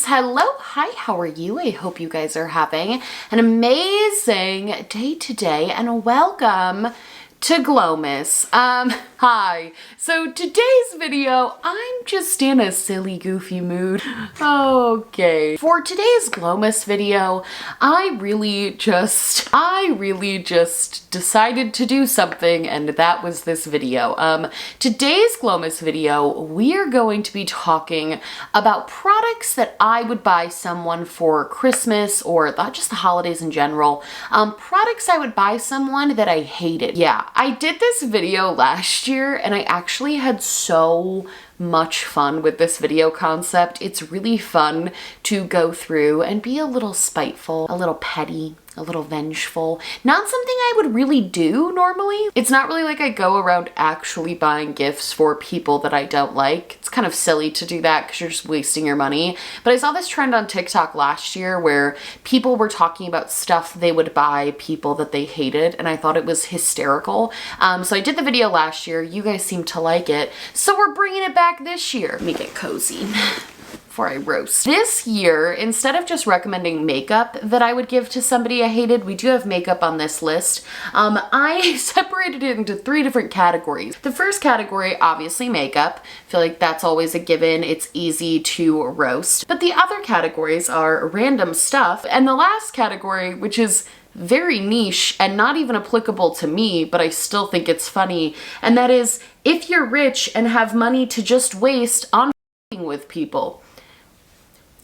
Hello, hi, how are you? I hope you guys are having an amazing day today, and welcome to Glowmas. Hi. So today's video, I'm just in a silly, goofy mood. Okay. For today's Glowmas video, I really just decided to do something, and that was this video. Today's Glowmas video, we are going to be talking about products that I would buy someone for Christmas or just the holidays in general. Products I would buy someone that I hated. Yeah, I did this video last year and I actually had so much fun with this video concept. It's really fun to go through and be a little spiteful, a little petty, a little vengeful. Not something I would really do normally. It's not really like I go around actually buying gifts for people that I don't like. It's kind of silly to do that because you're just wasting your money. But I saw this trend on TikTok last year where people were talking about stuff they would buy people that they hated, and I thought it was hysterical. So I did the video last year. You guys seem to like it. So we're bringing it back this year. Let me get cozy before I roast. This year, instead of just recommending makeup that I would give to somebody I hated, we do have makeup on this list. I separated it into 3 different categories. The first category, obviously makeup. I feel like that's always a given. It's easy to roast. But the other categories are random stuff. And the last category, which is very niche and not even applicable to me, but I still think it's funny, and that is if you're rich and have money to just waste on with people.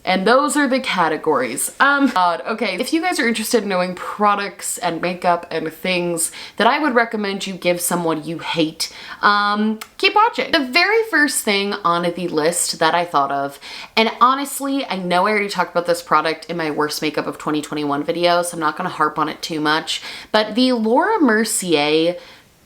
And those are the categories. Okay, if you guys are interested in knowing products and makeup and things that I would recommend you give someone you hate, keep watching. The very first thing on the list that I thought of, and honestly, I know I already talked about this product in my worst makeup of 2021 video, so I'm not gonna harp on it too much, but the Laura Mercier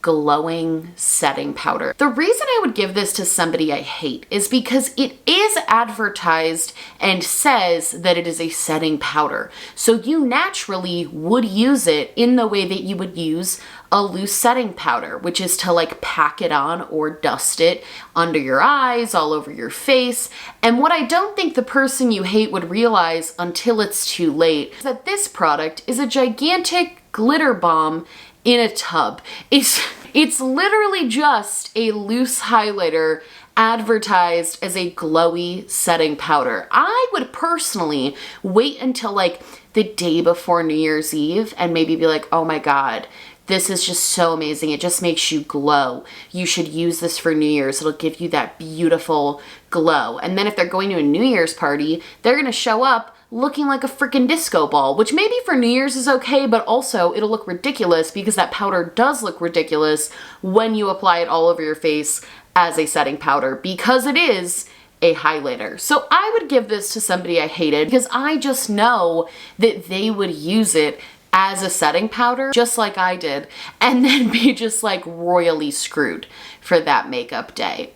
glowing setting powder. The reason I would give this to somebody I hate is because it is advertised and says that it is a setting powder. So you naturally would use it in the way that you would use a loose setting powder, which is to like pack it on or dust it under your eyes, all over your face. And what I don't think the person you hate would realize until it's too late is that this product is a gigantic glitter bomb in a tub. It's literally just a loose highlighter advertised as a glowy setting powder. I would personally wait until like the day before New Year's Eve and maybe be like, oh my God, this is just so amazing. It just makes you glow. You should use this for New Year's. It'll give you that beautiful glow. And then if they're going to a New Year's party, they're gonna show up looking like a freaking disco ball, which maybe for New Year's is okay, but also it'll look ridiculous because that powder does look ridiculous when you apply it all over your face as a setting powder because it is a highlighter. So I would give this to somebody I hated because I just know that they would use it as a setting powder, just like I did, and then be just like royally screwed for that makeup day.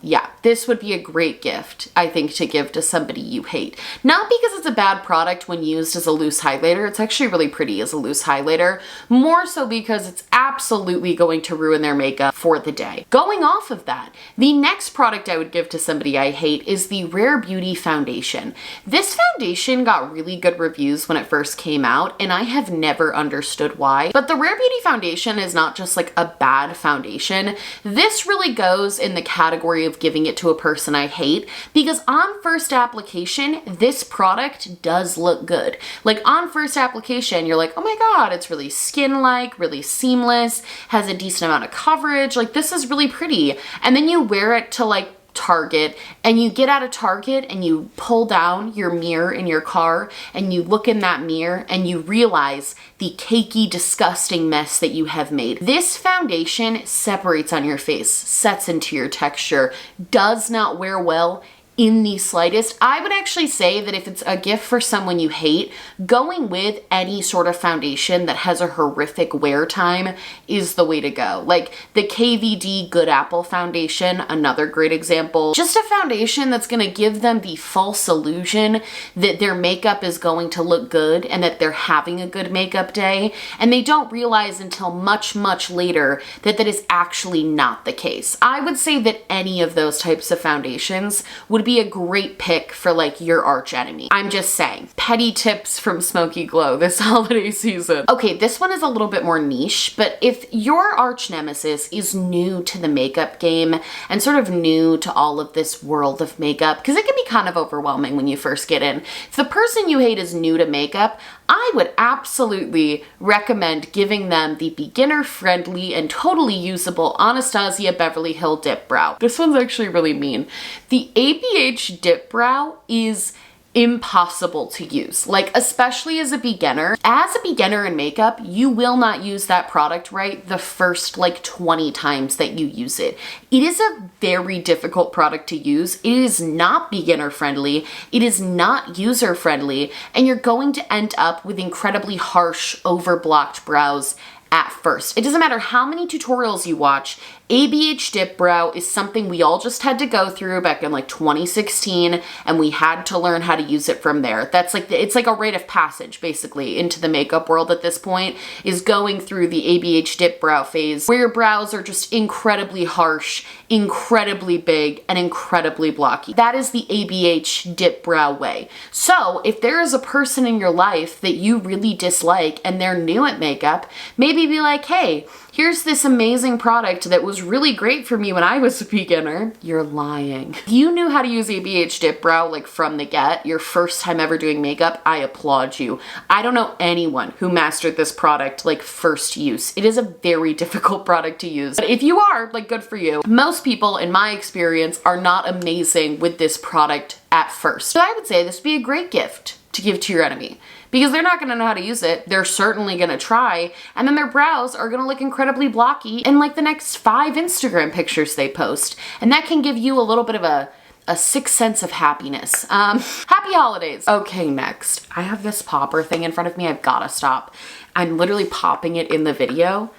Yeah, this would be a great gift, I think, to give to somebody you hate. Not because it's a bad product when used as a loose highlighter. It's actually really pretty as a loose highlighter. More so because it's absolutely going to ruin their makeup for the day. Going off of that, the next product I would give to somebody I hate is the Rare Beauty foundation. This foundation got really good reviews when it first came out, and I have never understood why. But the Rare Beauty foundation is not just like a bad foundation. This really goes in the category of giving it to a person I hate because on first application, this product does look good. Like on first application, you're like, oh my God, it's really skin-like, really seamless, has a decent amount of coverage. Like this is really pretty. And then you wear it to like Target and you get out of Target and you pull down your mirror in your car and you look in that mirror and you realize the cakey, disgusting mess that you have made. This foundation separates on your face, sets into your texture, does not wear well in the slightest. I would actually say that if it's a gift for someone you hate, going with any sort of foundation that has a horrific wear time is the way to go. Like the KVD Good Apple foundation, another great example. Just a foundation that's gonna give them the false illusion that their makeup is going to look good and that they're having a good makeup day, and they don't realize until much, much later that that is actually not the case. I would say that any of those types of foundations would would be a great pick for like your arch enemy. I'm just saying. Petty tips from Smokey Glow this holiday season. Okay, this one is a little bit more niche, but if your arch nemesis is new to the makeup game and sort of new to all of this world of makeup, because it can be kind of overwhelming when you first get in. If the person you hate is new to makeup, I would absolutely recommend giving them the beginner-friendly and totally usable Anastasia Beverly Hill Dip Brow. This one's actually really mean. The ABH Dip Brow is impossible to use, like especially as a beginner. As a beginner in makeup, you will not use that product right the first like 20 times that you use it. It is a very difficult product to use. It is not beginner friendly. It is not user friendly, and you're going to end up with incredibly harsh, overblocked brows at first. It doesn't matter how many tutorials you watch, ABH Dip Brow is something we all just had to go through back in like 2016, and we had to learn how to use it from there. That's like, it's like a rite of passage basically into the makeup world at this point, is going through the ABH Dip Brow phase where your brows are just incredibly harsh, incredibly big, and incredibly blocky. That is the ABH Dip Brow way. So if there is a person in your life that you really dislike and they're new at makeup, maybe be like, hey, here's this amazing product that was really great for me when I was a beginner. You're lying. If you knew how to use ABH Dip Brow like from the get, your first time ever doing makeup, I applaud you. I don't know anyone who mastered this product like first use. It is a very difficult product to use. But if you are, like, good for you. Most people, in my experience, are not amazing with this product at first. So I would say this would be a great gift to give to your enemy, because they're not gonna know how to use it. They're certainly gonna try, and then their brows are gonna look incredibly blocky in like the next 5 Instagram pictures they post. And that can give you a little bit of a sixth sense of happiness. Happy holidays. Okay, next. I have this popper thing in front of me. I've gotta stop. I'm literally popping it in the video,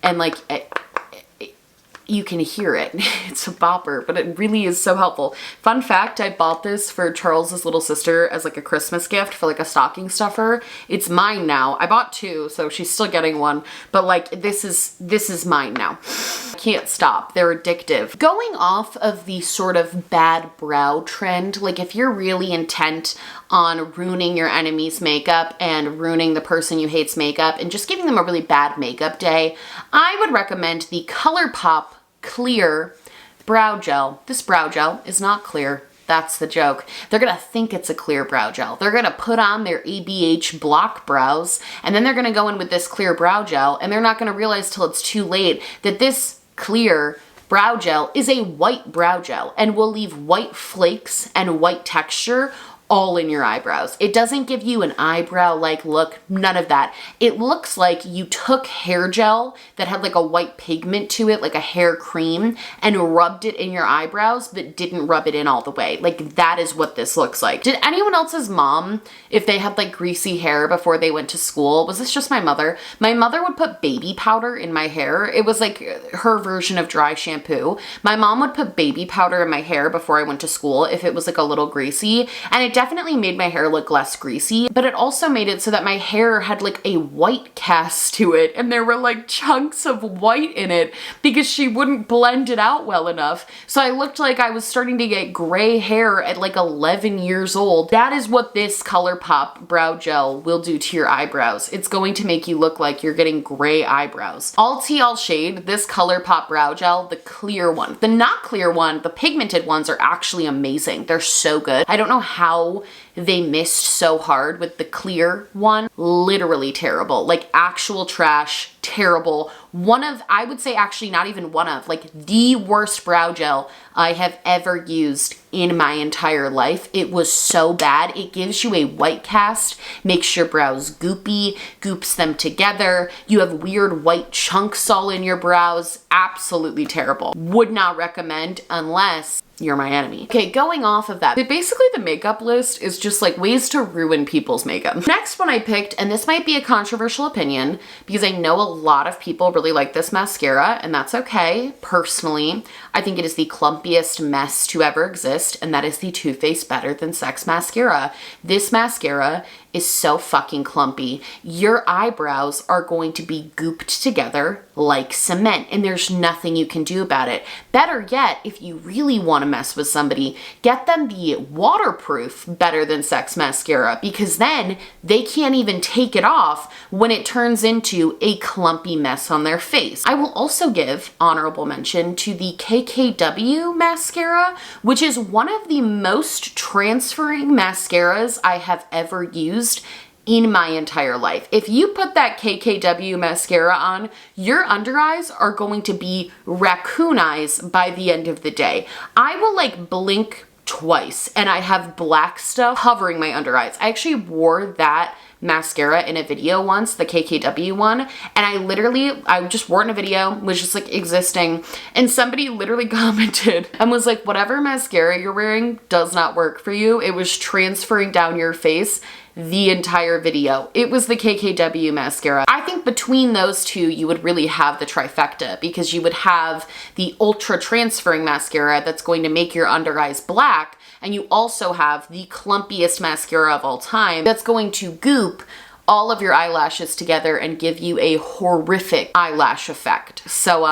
and like, you can hear it. It's a bopper, but it really is so helpful. Fun fact, I bought this for Charles's little sister as like a Christmas gift for like a stocking stuffer. It's mine now. I bought 2, so she's still getting one, but like this is mine now. I can't stop. They're addictive. Going off of the sort of bad brow trend, like if you're really intent on ruining your enemy's makeup and ruining the person you hate's makeup and just giving them a really bad makeup day, I would recommend the ColourPop Clear Brow Gel. This brow gel is not clear. That's the joke. They're gonna think it's a clear brow gel. They're gonna put on their ABH block brows, and then they're gonna go in with this clear brow gel, and they're not gonna realize till it's too late that this clear brow gel is a white brow gel and will leave white flakes and white texture all in your eyebrows. It doesn't give you an eyebrow-like look, none of that. It looks like you took hair gel that had like a white pigment to it, like a hair cream, and rubbed it in your eyebrows, but didn't rub it in all the way. Like, that is what this looks like. Did anyone else's mom, if they had like greasy hair before they went to school, was this just my mother? My mother would put baby powder in my hair. It was like her version of dry shampoo. My mom would put baby powder in my hair before I went to school if it was like a little greasy, and it definitely made my hair look less greasy, but it also made it so that my hair had like a white cast to it, and there were like chunks of white in it because she wouldn't blend it out well enough. So I looked like I was starting to get gray hair at like 11 years old. That is what this ColourPop brow gel will do to your eyebrows. It's going to make you look like you're getting gray eyebrows. All tea, all shade, this ColourPop brow gel, the clear one. The not clear one, the pigmented ones, are actually amazing. They're so good. I don't know how they missed so hard with the clear one. Literally terrible. Like actual trash, terrible. One of, I would say actually not even one of, like the worst brow gel I have ever used in my entire life. It was so bad. It gives you a white cast, makes your brows goopy, goops them together. You have weird white chunks all in your brows. Absolutely terrible. Would not recommend unless you're my enemy. Okay, going off of that, but basically the makeup list is just like ways to ruin people's makeup. Next one I picked, and this might be a controversial opinion because I know a lot of people really like this mascara, and that's okay. Personally, I think it is the clumpiest mess to ever exist, and that is the Too Faced Better Than Sex mascara. This mascara is so fucking clumpy. Your eyebrows are going to be gooped together like cement, and there's nothing you can do about it. Better yet, if you really want to mess with somebody, get them the waterproof Better Than Sex mascara, because then they can't even take it off when it turns into a clumpy mess on their face. I will also give honorable mention to the KKW mascara, which is one of the most transferring mascaras I have ever used in my entire life. If you put that KKW mascara on, your under eyes are going to be raccoon eyes by the end of the day. I will like blink twice and I have black stuff covering my under eyes. I actually wore that mascara in a video once, the KKW one, and I just wore it in a video, was just like existing, and somebody literally commented and was like, whatever mascara you're wearing does not work for you. It was transferring down your face the entire video. It was the KKW mascara. I think between those two, you would really have the trifecta, because you would have the ultra transferring mascara that's going to make your under eyes black, and you also have the clumpiest mascara of all time that's going to goop all of your eyelashes together and give you a horrific eyelash effect. So,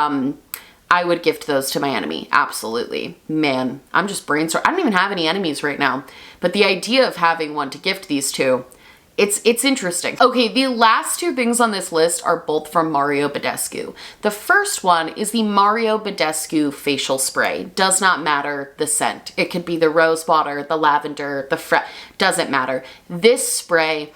I would gift those to my enemy. Absolutely. Man, I'm just brainstorming. I don't even have any enemies right now, but the idea of having one to gift these to, it's interesting. Okay, the last two things on this list are both from Mario Badescu. The first one is the Mario Badescu facial spray. Does not matter the scent. It could be the rose water, the lavender, doesn't matter. This spray,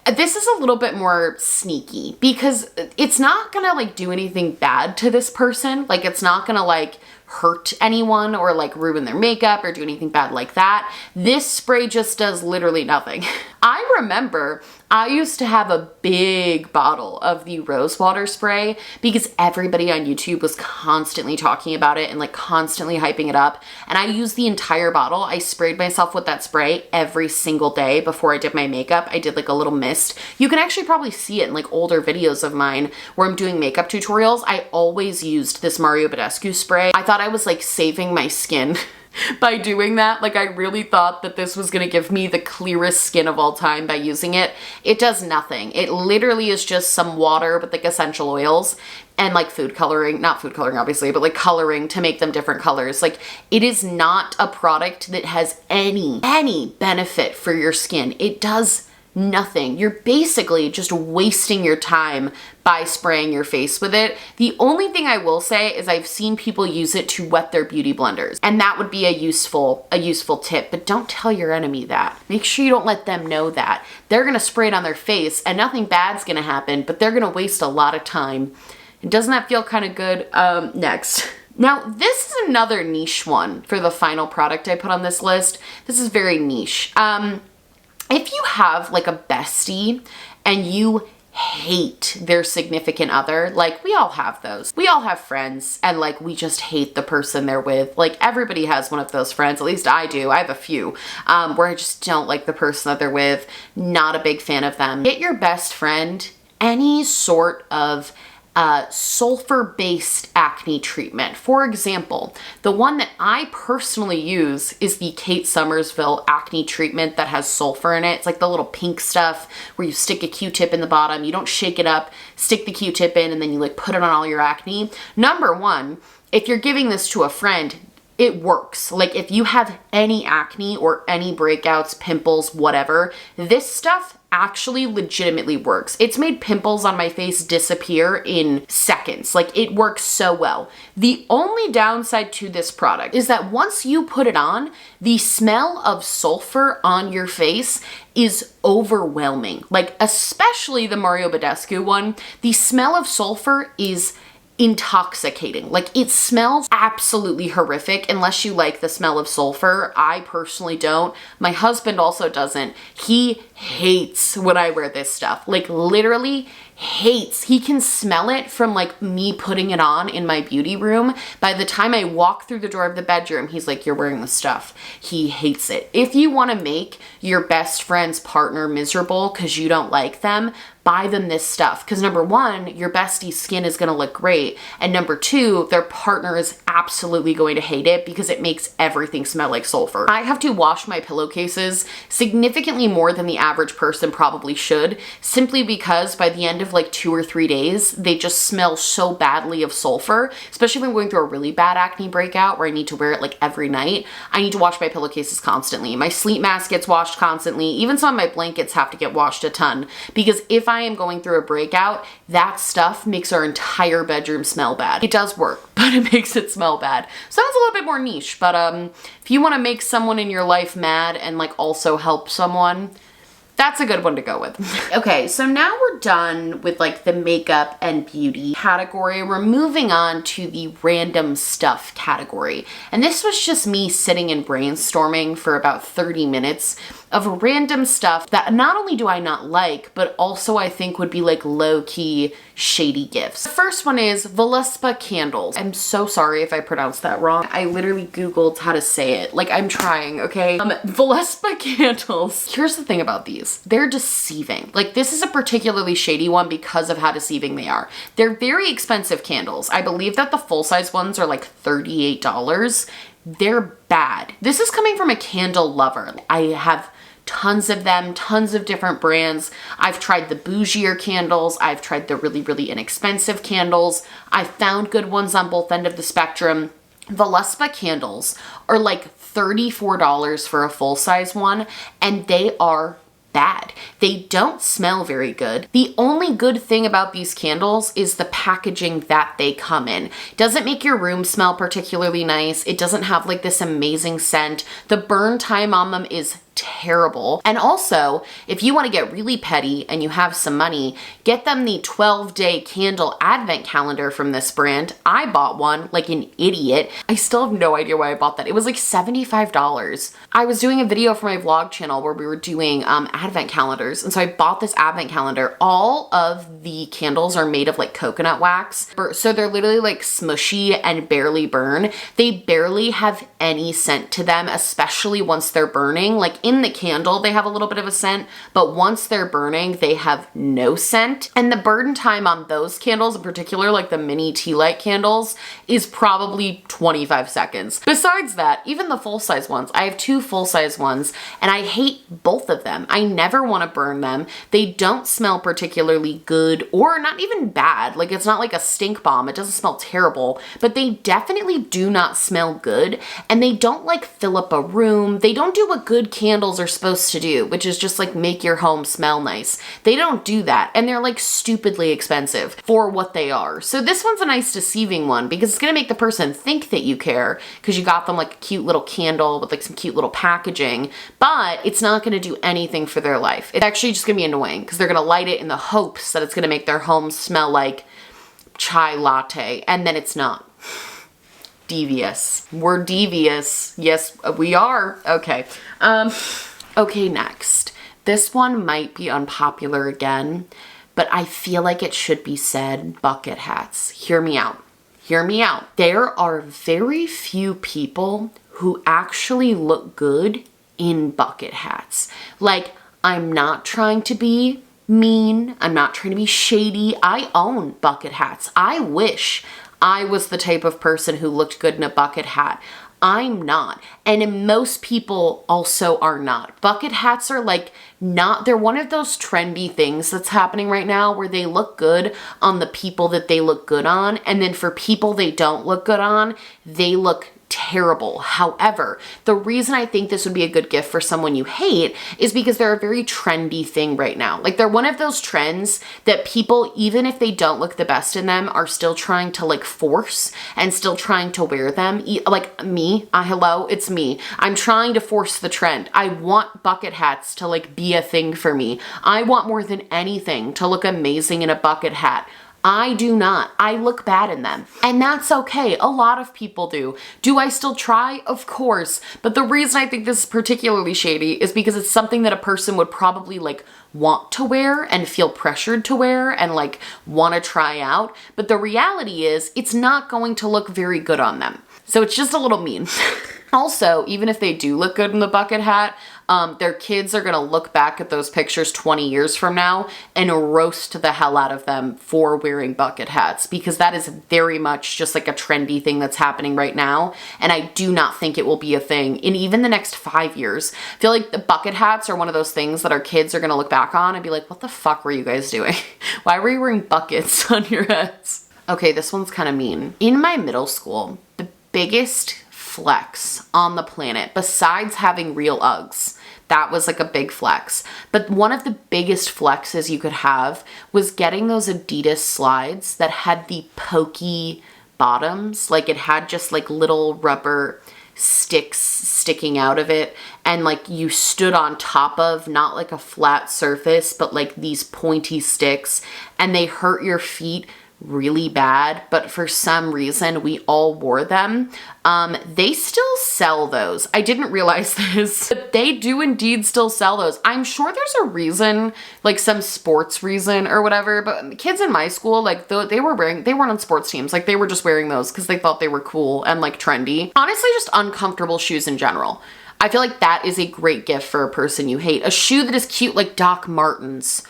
this is a little bit more sneaky because it's not gonna like do anything bad to this person. Like it's not gonna like hurt anyone or like ruin their makeup or do anything bad like that. This spray just does literally nothing. I remember I used to have a big bottle of the rose water spray because everybody on YouTube was constantly talking about it and like constantly hyping it up. And I used the entire bottle. I sprayed myself with that spray every single day before I did my makeup. I did like a little mist. You can actually probably see it in like older videos of mine where I'm doing makeup tutorials. I always used this Mario Badescu spray. I thought I was like saving my skin by doing that. Like I really thought that this was gonna give me the clearest skin of all time by using it. It does nothing. It literally is just some water with like essential oils and like food coloring, not food coloring obviously, but like coloring to make them different colors. Like it is not a product that has any benefit for your skin. It does nothing. You're basically just wasting your time by spraying your face with it. The only thing I will say is I've seen people use it to wet their beauty blenders, and that would be a useful tip, but don't tell your enemy that. Make sure you don't let them know that. They're gonna spray it on their face and nothing bad's gonna happen, but they're gonna waste a lot of time. And doesn't that feel kind of good? Next. Now, this is another niche one for the final product I put on this list. This is very niche. If you have like a bestie and you hate their significant other, like we all have those. We all have friends and like we just hate the person they're with. Like everybody has one of those friends, at least I do. I have a few where I just don't like the person that they're with, not a big fan of them. Get your best friend any sort of sulfur-based acne treatment. For example, the one that I personally use is the Kate Somersville acne treatment that has sulfur in it. It's like the little pink stuff where you stick a Q-tip in the bottom, you don't shake it up, stick the Q-tip in, and then you like put it on all your acne. Number one, if you're giving this to a friend, it works. Like if you have any acne or any breakouts, pimples, whatever, this stuff actually legitimately works. It's made pimples on my face disappear in seconds. Like it works so well. The only downside to this product is that once you put it on, the smell of sulfur on your face is overwhelming. Like especially the Mario Badescu one, the smell of sulfur is intoxicating. Like it smells absolutely horrific unless you like the smell of sulfur. I personally don't. My husband also doesn't. He hates when I wear this stuff. Like literally hates. He can smell it from like me putting it on in my beauty room. By the time I walk through the door of the bedroom, he's like, you're wearing this stuff. He hates it. If you want to make your best friend's partner miserable because you don't like them, buy them this stuff. Because number one, your bestie's skin is going to look great. And number two, their partner is absolutely going to hate it because it makes everything smell like sulfur. I have to wash my pillowcases significantly more than the average person probably should, simply because by the end of like 2 or 3 days, they just smell so badly of sulfur, especially if I'm going through a really bad acne breakout where I need to wear it like every night. I need to wash my pillowcases constantly. My sleep mask gets washed constantly. Even some of my blankets have to get washed a ton, because if I am going through a breakout, that stuff makes our entire bedroom smell bad. It does work, but it makes it smell bad. So that's a little bit more niche, but if you want to make someone in your life mad and like also help someone, that's a good one to go with. Okay, so now we're done with like the makeup and beauty category. We're moving on to the random stuff category. And this was just me sitting and brainstorming for about 30 minutes of random stuff that not only do I not like, but also I think would be like low-key shady gifts. The first one is Valispa candles. I'm so sorry if I pronounced that wrong. I literally Googled how to say it. Like, I'm trying, okay? Valispa candles. Here's the thing about these. They're deceiving. Like, this is a particularly shady one because of how deceiving they are. They're very expensive candles. I believe that the full-size ones are like $38. They're bad. This is coming from a candle lover. I have tons of them, tons of different brands. I've tried the bougier candles. I've tried the really, really inexpensive candles. I've found good ones on both ends of the spectrum. Valispa candles are like $34 for a full-size one, and they are bad. They don't smell very good. The only good thing about these candles is the packaging that they come in. It doesn't make your room smell particularly nice. It doesn't have like this amazing scent. The burn time on them is terrible. And also, if you want to get really petty and you have some money, get them the 12-day candle advent calendar from this brand. I bought one like an idiot. I still have no idea why I bought that. It was like $75. I was doing a video for my vlog channel where we were doing advent calendars, and so I bought this advent calendar. All of the candles are made of like coconut wax, so they're literally like smushy and barely burn. They barely have any scent to them, especially once they're burning. Like, in the candle, they have a little bit of a scent, but once they're burning, they have no scent. And the burn time on those candles, in particular, like the mini tea light candles, is probably 25 seconds. Besides that, even the full-size ones, I have 2 full-size ones, and I hate both of them. I never want to burn them. They don't smell particularly good, or not even bad. Like, it's not like a stink bomb. It doesn't smell terrible, but they definitely do not smell good, and they don't like fill up a room. They don't do what good candles are supposed to do, which is just like make your home smell nice. They don't do that, and they're like stupidly expensive for what they are. So this one's a nice deceiving one because it's gonna make the person think that you care because you got them like a cute little candle with like some cute little packaging, but it's not gonna do anything for their life. It's actually just gonna be annoying because they're gonna light it in the hopes that it's gonna make their home smell like chai latte, and then it's not. Devious. We're devious. Yes, we are. Okay. Okay, next. This one might be unpopular again, but I feel like it should be said. Bucket hats. Hear me out. Hear me out. There are very few people who actually look good in bucket hats. Like, I'm not trying to be mean. I'm not trying to be shady. I own bucket hats. I wish I was the type of person who looked good in a bucket hat. I'm not. And most people also are not. Bucket hats are like not, they're one of those trendy things that's happening right now where they look good on the people that they look good on. And then for people they don't look good on, they look terrible. However, the reason I think this would be a good gift for someone you hate is because they're a very trendy thing right now. Like, they're one of those trends that people, even if they don't look the best in them, are still trying to like force and still trying to wear them. Like me, hello, it's me. I'm trying to force the trend. I want bucket hats to like be a thing for me. I want more than anything to look amazing in a bucket hat. I do not. I look bad in them. And that's okay. A lot of people do. Do I still try? Of course. But the reason I think this is particularly shady is because it's something that a person would probably like want to wear and feel pressured to wear and like want to try out. But the reality is it's not going to look very good on them. So it's just a little mean. Also, even if they do look good in the bucket hat, their kids are going to look back at those pictures 20 years from now and roast the hell out of them for wearing bucket hats, because that is very much just like a trendy thing that's happening right now. And I do not think it will be a thing in even the next 5 years. I feel like the bucket hats are one of those things that our kids are going to look back on and be like, what the fuck were you guys doing? Why were you wearing buckets on your heads? Okay, this one's kind of mean. In my middle school, the biggest flex on the planet, besides having real Uggs, that was like a big flex. But one of the biggest flexes you could have was getting those Adidas slides that had the pokey bottoms. Like it had just like little rubber sticks sticking out of it, and like you stood on top of not like a flat surface, but like these pointy sticks, and they hurt your feet really bad, but for some reason we all wore them. They still sell those. I didn't realize this, but they do indeed still sell those. I'm sure there's a reason, like some sports reason or whatever, but kids in my school, like they weren't on sports teams. Like they were just wearing those because they thought they were cool and like trendy. Honestly, just uncomfortable shoes in general. I feel like that is a great gift for a person you hate. A shoe that is cute, like Doc Martens.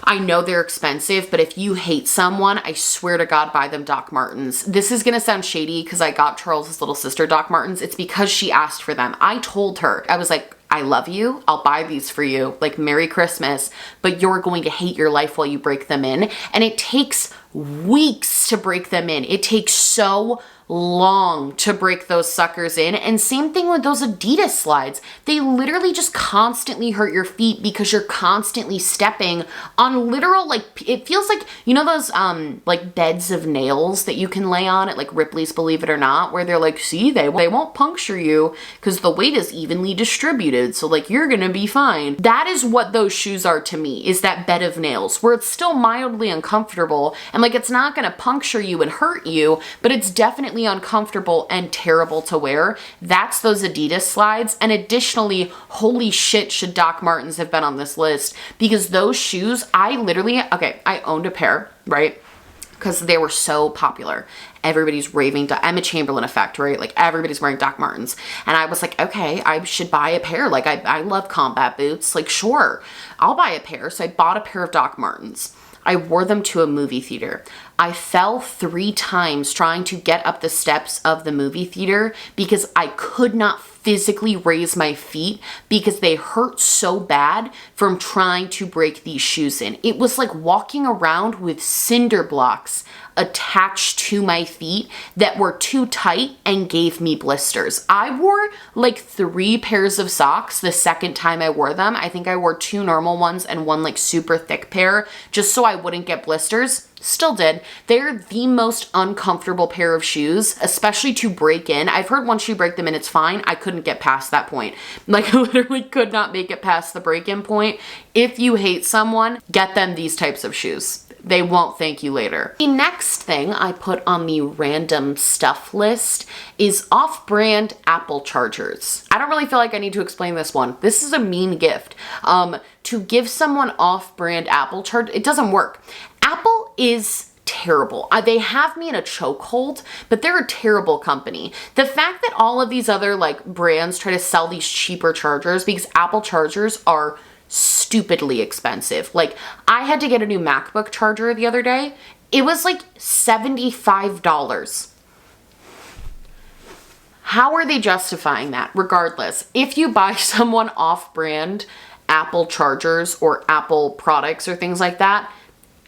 I know they're expensive, but if you hate someone, I swear to God, buy them Doc Martens. This is gonna sound shady because I got Charles's little sister Doc Martens. It's because she asked for them. I told her, I was like, I love you. I'll buy these for you. Like, Merry Christmas, but you're going to hate your life while you break them in. And it takes weeks to break them in. It takes so long to break those suckers in. And same thing with those Adidas slides. They literally just constantly hurt your feet because you're constantly stepping on literal, like, it feels like, you know those like beds of nails that you can lay on at like Ripley's Believe It or Not, where they're like, see, they won't puncture you because the weight is evenly distributed, so like you're gonna be fine. That is what those shoes are to me, is that bed of nails where it's still mildly uncomfortable and like it's not gonna puncture you and hurt you, but it's definitely uncomfortable and terrible to wear. That's those Adidas slides. And additionally, holy shit, should Doc Martens have been on this list, because those shoes, I owned a pair, right? Because they were so popular. Everybody's raving, Emma Chamberlain effect, right? Like everybody's wearing Doc Martens. And I was like, okay, I should buy a pair. Like I love combat boots. Like, sure, I'll buy a pair. So I bought a pair of Doc Martens. I wore them to a movie theater. I fell 3 times trying to get up the steps of the movie theater because I could not physically raise my feet because they hurt so bad from trying to break these shoes in. It was like walking around with cinder blocks attached to my feet that were too tight and gave me blisters. I wore like 3 pairs of socks the second time I wore them. I think I wore 2 normal ones and 1 like super thick pair just so I wouldn't get blisters. Still did. They're the most uncomfortable pair of shoes, especially to break in. I've heard once you break them in, it's fine. I couldn't get past that point. Like, I literally could not make it past the break-in point. If you hate someone, get them these types of shoes. They won't thank you later. The next thing I put on the random stuff list is off-brand Apple chargers. I don't really feel like I need to explain this one. This is a mean gift. To give someone off-brand Apple charger, it doesn't work. Apple is terrible. They have me in a chokehold, but they're a terrible company. The fact that all of these other like brands try to sell these cheaper chargers, because Apple chargers are stupidly expensive. Like, I had to get a new MacBook charger the other day. It was like $75. How are they justifying that? Regardless, if you buy someone off-brand Apple chargers or Apple products or things like that,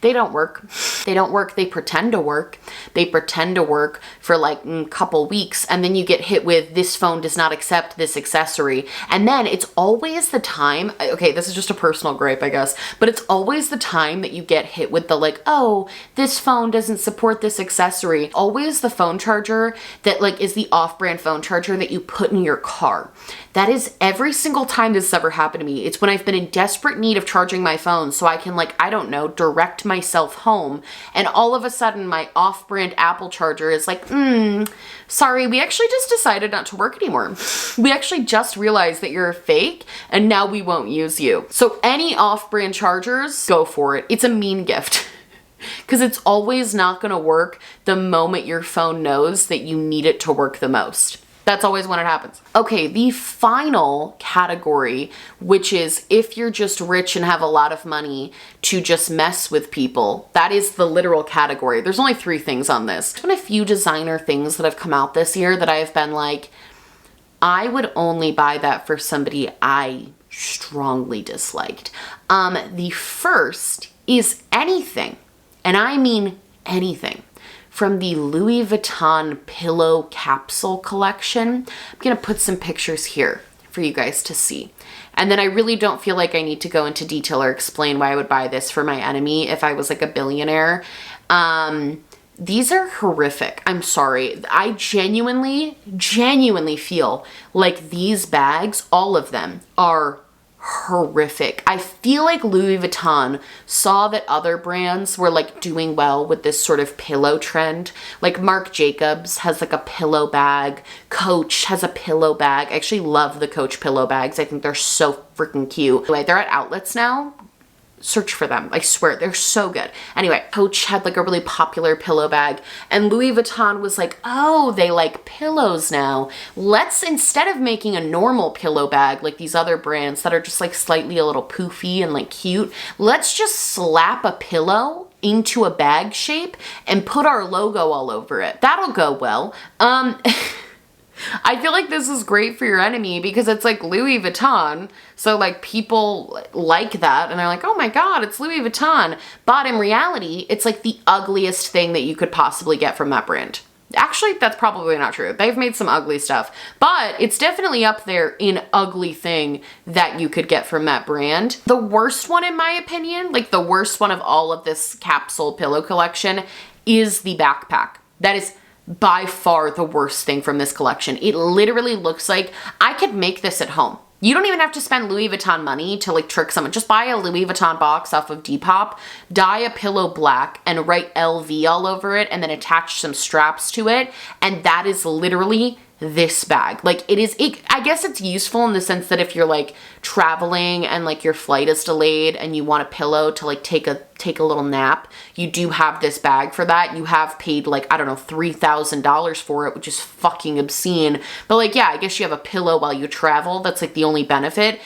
they don't work. They don't work. They pretend to work. They pretend to work for like a couple weeks, and then you get hit with, this phone does not accept this accessory. And then it's always the time, okay, this is just a personal gripe, I guess, but it's always the time that you get hit with the like, oh, this phone doesn't support this accessory. Always the phone charger that like is the off-brand phone charger that you put in your car. That is every single time this has ever happened to me. It's when I've been in desperate need of charging my phone so I can like, I don't know, direct myself home. And all of a sudden my off-brand Apple charger is like, sorry, we actually just decided not to work anymore. We actually just realized that you're a fake and now we won't use you. So any off-brand chargers, go for it. It's a mean gift. Because it's always not going to work the moment your phone knows that you need it to work the most. That's always when it happens. Okay, the final category, which is if you're just rich and have a lot of money to just mess with people, that is the literal category. There's only 3 things on this. There's been a few designer things that have come out this year that I have been like, I would only buy that for somebody I strongly disliked. The first is anything, and I mean anything, from the Louis Vuitton pillow capsule collection. I'm gonna put some pictures here for you guys to see. And then I really don't feel like I need to go into detail or explain why I would buy this for my enemy if I was like a billionaire. These are horrific. I'm sorry. I genuinely feel like these bags, all of them, are horrific. I feel like Louis Vuitton saw that other brands were like doing well with this sort of pillow trend. Like Marc Jacobs has like a pillow bag. Coach has a pillow bag. I actually love the Coach pillow bags. I think they're so freaking cute. Anyway, they're at outlets now. Search for them. I swear, they're so good. Anyway, Coach had like a really popular pillow bag, and Louis Vuitton was like, oh, they like pillows now. Let's, instead of making a normal pillow bag like these other brands that are just like slightly a little poofy and like cute, let's just slap a pillow into a bag shape and put our logo all over it. That'll go well. I feel like this is great for your enemy because it's like Louis Vuitton. So like people like that and they're like, oh my God, it's Louis Vuitton. But in reality, it's like the ugliest thing that you could possibly get from that brand. Actually, that's probably not true. They've made some ugly stuff, but it's definitely up there in ugly thing that you could get from that brand. The worst one, in my opinion, like the worst one of all of this capsule pillow collection, is the backpack. That is by far the worst thing from this collection. It literally looks like I could make this at home. You don't even have to spend Louis Vuitton money to like trick someone. Just buy a Louis Vuitton box off of Depop, dye a pillow black and write LV all over it and then attach some straps to it. And that is literally this bag. Like I guess it's useful in the sense that if you're like traveling and like your flight is delayed and you want a pillow to like take a little nap, you do have this bag for that. You have paid like, I don't know, $3,000 for it, which is fucking obscene. But like, yeah, I guess you have a pillow while you travel. That's like the only benefit.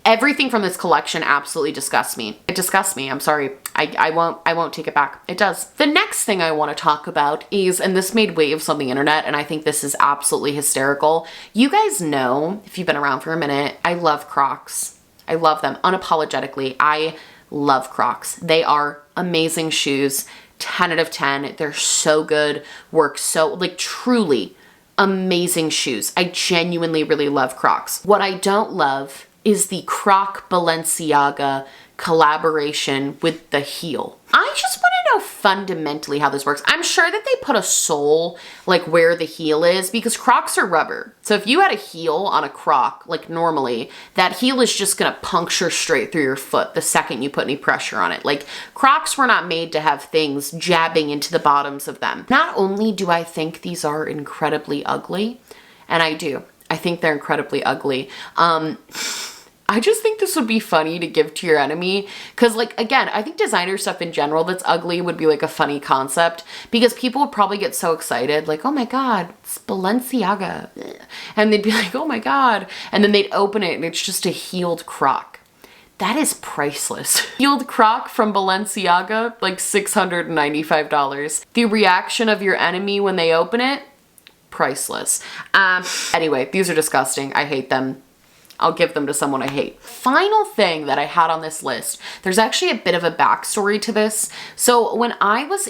Everything from this collection absolutely disgusts me. It disgusts me. I'm sorry. I won't take it back. It does. The next thing I want to talk about is, and this made waves on the internet, and I think this is absolutely hysterical. You guys know, if you've been around for a minute, I love Crocs. I love them unapologetically. I love Crocs. They are amazing shoes. 10 out of 10. They're so good. Work so, like, truly amazing shoes. I genuinely really love Crocs. What I don't love is the Croc Balenciaga collaboration with the heel. I just want to know fundamentally how this works. I'm sure that they put a sole like where the heel is because Crocs are rubber. So if you had a heel on a Croc, like normally, that heel is just gonna puncture straight through your foot the second you put any pressure on it. Like Crocs were not made to have things jabbing into the bottoms of them. Not only do I think these are incredibly ugly, and I do, I think they're incredibly ugly. I just think this would be funny to give to your enemy because, like, again, I think designer stuff in general that's ugly would be like a funny concept because people would probably get so excited, like, oh my God, it's Balenciaga. And they'd be like, oh my God. And then they'd open it and it's just a heeled Croc. That is priceless. Heeled Croc from Balenciaga, like $695. The reaction of your enemy when they open it, priceless. Anyway, these are disgusting. I hate them. I'll give them to someone I hate. Final thing that I had on this list, there's actually a bit of a backstory to this. So when I was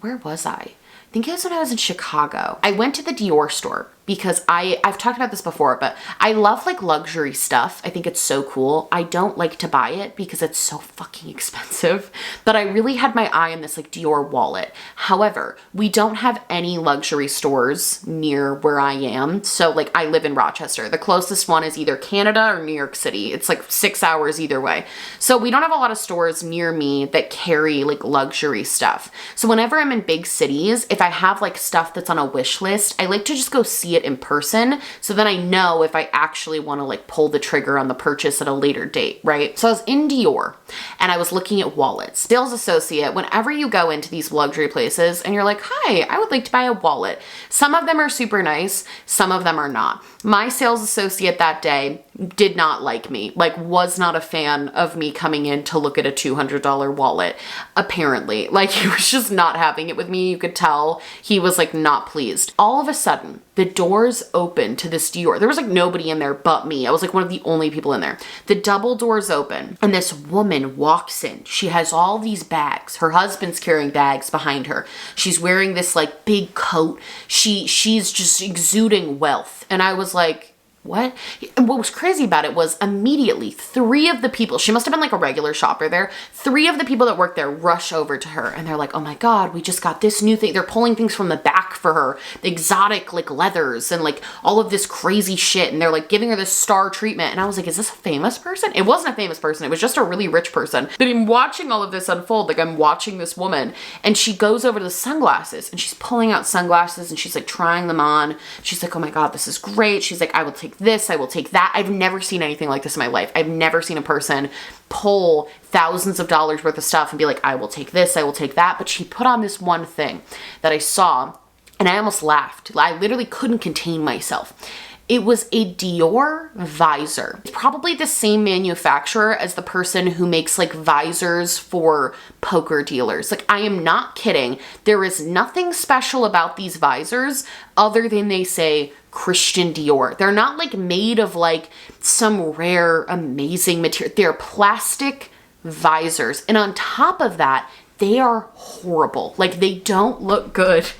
where was I? I think it was when I was in Chicago. I went to the Dior store because I've talked about this before, but I love like luxury stuff. I think it's so cool. I don't like to buy it because it's so fucking expensive, but I really had my eye on this like Dior wallet. However, we don't have any luxury stores near where I am. So like I live in Rochester. The closest one is either Canada or New York City. It's like 6 hours either way. So we don't have a lot of stores near me that carry like luxury stuff. So whenever I'm in big cities, if I have like stuff that's on a wish list, I like to just go see it it in person. So then I know if I actually want to like pull the trigger on the purchase at a later date, right? So I was in Dior and I was looking at wallets. Sales associate, whenever you go into these luxury places and you're like, hi, I would like to buy a wallet. Some of them are super nice, some of them are not. My sales associate that day did not like me, like was not a fan of me coming in to look at a $200 wallet, apparently. Like he was just not having it with me. You could tell he was like not pleased. All of a sudden, the doors open to this Dior. There was like nobody in there but me. I was like one of the only people in there. The double doors open and this woman walks in. She has all these bags. Her husband's carrying bags behind her. She's wearing this like big coat. She's just exuding wealth. And I was like, what? And what was crazy about it was immediately 3 of the people, she must have been like a regular shopper there, 3 of the people that worked there rush over to her and they're like, oh my God, we just got this new thing. They're pulling things from the back for her, the exotic like leathers and like all of this crazy shit. And they're like giving her this star treatment. And I was like, is this a famous person? It wasn't a famous person. It was just a really rich person. But I'm watching all of this unfold. Like I'm watching this woman and she goes over to the sunglasses and she's pulling out sunglasses and she's like trying them on. She's like, oh my God, this is great. She's like, I will take this, I will take that. I've never seen anything like this in my life. I've never seen a person pull thousands of dollars worth of stuff and be like, I will take this, I will take that. But she put on this one thing that I saw and I almost laughed. I literally couldn't contain myself. It was a Dior visor. It's probably the same manufacturer as the person who makes like visors for poker dealers. Like I am not kidding. There is nothing special about these visors other than they say Christian Dior. They're not like made of like some rare, amazing material. They're plastic visors. And on top of that, they are horrible. Like they don't look good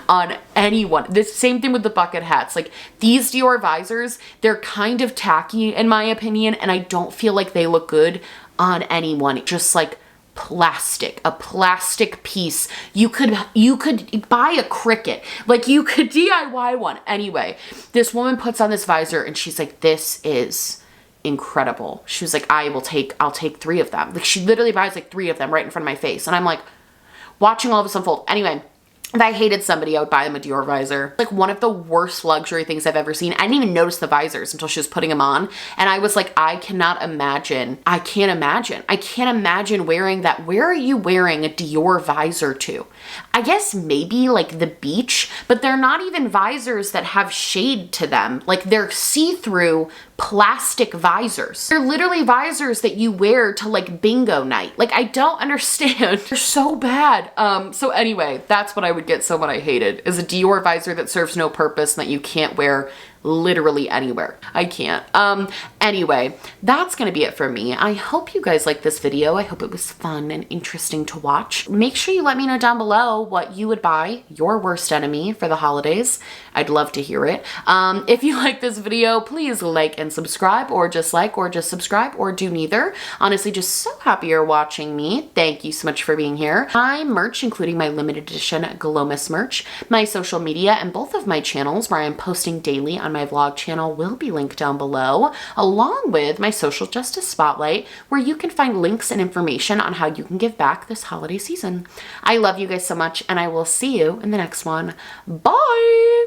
on anyone. The same thing with the bucket hats. Like these Dior visors, they're kind of tacky in my opinion, and I don't feel like they look good on anyone. Just like plastic, a plastic piece. You could buy a Cricut. Like you could DIY one. Anyway, this woman puts on this visor and she's like, this is incredible. She was like, I'll take 3 of them. Like she literally buys like 3 of them right in front of my face. And I'm like watching all of this unfold. Anyway, if I hated somebody, I would buy them a Dior visor. Like one of the worst luxury things I've ever seen. I didn't even notice the visors until she was putting them on. And I was like, I can't imagine wearing that. Where are you wearing a Dior visor to? I guess maybe like the beach, but they're not even visors that have shade to them. Like they're see-through plastic visors. They're literally visors that you wear to like bingo night. Like I don't understand. They're so bad. So anyway, that's what I would get someone I hated, is a Dior visor that serves no purpose and that you can't wear literally anywhere. I can't. Anyway, that's gonna be it for me. I hope you guys liked this video. I hope it was fun and interesting to watch. Make sure you let me know down below what you would buy your worst enemy for the holidays. I'd love to hear it. If you like this video, please like and subscribe, or just subscribe, or do neither. Honestly, just so happy you're watching me. Thank you so much for being here. My merch, including my limited edition Glomus merch, my social media, and both of my channels where I am posting daily on my vlog channel will be linked down below, along with my social justice spotlight, where you can find links and information on how you can give back this holiday season. I love you guys so much, and I will see you in the next one. Bye!